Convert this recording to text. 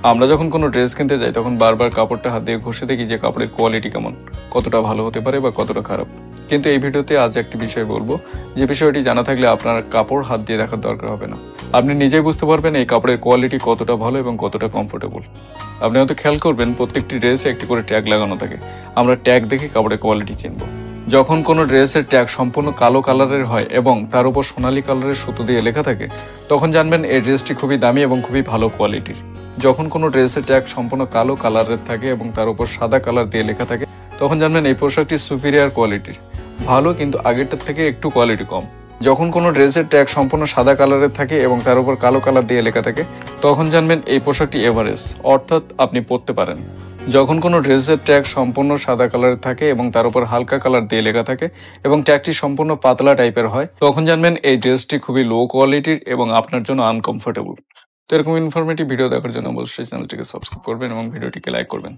আমরা যখন কোনো ড্রেস কিনতে যাই তখন বারবার কাপড়টা হাত দিয়ে ঘষে দেখি যে কাপড়ের কোয়ালিটি কেমন, কতটা ভালো হতে পারে বা কতটা খারাপ। কিন্তু এই ভিডিওতে আজ একটি বিষয় বলবো, যে বিষয়টি জানা থাকলে আপনার কাপড় হাত দিয়ে দেখার দরকার হবে না। আপনি নিজেই বুঝতে পারবেন এই কাপড়ের কোয়ালিটি কতটা ভালো এবং কতটা কমফোর্টেবল। আপনি হয়তো খেয়াল করবেন প্রত্যেকটি ড্রেসে একটি করে ট্যাগ লাগানো থাকে। আমরা ট্যাগ দেখে কাপড়ের কোয়ালিটি চিনব। যখন কোনো ড্রেসের ট্যাগ সম্পূর্ণ কালো কালারের হয় এবং তার উপর সোনালী কালারের সুতো দিয়ে লেখা থাকে, তখন জানবেন এই ড্রেসটি খুবই দামি এবং খুবই ভালো কোয়ালিটির। যখন কোনো ড্রেসের ট্যাগ সম্পূর্ণ কালো কালারের থাকে এবং তার উপর সাদা কালার দিয়ে লেখা থাকে, তখন জানবেন এই পোশাকটি সুপিরিয়র কোয়ালিটির, ভালো কিন্তু আগেরটার থেকে একটু কোয়ালিটি কম। যখন কোনো ড্রেসের ট্যাগ সম্পূর্ণ সাদা কালারের থাকে এবং তার উপর কালো কালার দিয়ে লেখা থাকে, তখন জানবেন এই পোশাকটি এভারেজ, অর্থাৎ আপনি পরতে পারেন। যখন কোনো ড্রেসের ট্যাগ সম্পূর্ণ সাদা কালারের থাকে এবং তার উপর হালকা কালার দিয়ে লেখা থাকে এবং ট্যাগটি সম্পূর্ণ পাতলা টাইপের হয়, তখন জানবেন এই ড্রেসটি খুবই লো কোয়ালিটির এবং আপনার জন্য আনকমফোর্টেবল। তো এরকম ইনফরমেটিভ ভিডিও দেখার জন্য অবশ্যই চ্যানেলটিকে সাবস্ক্রাইব করবেন এবং ভিডিওটিকে লাইক করবেন।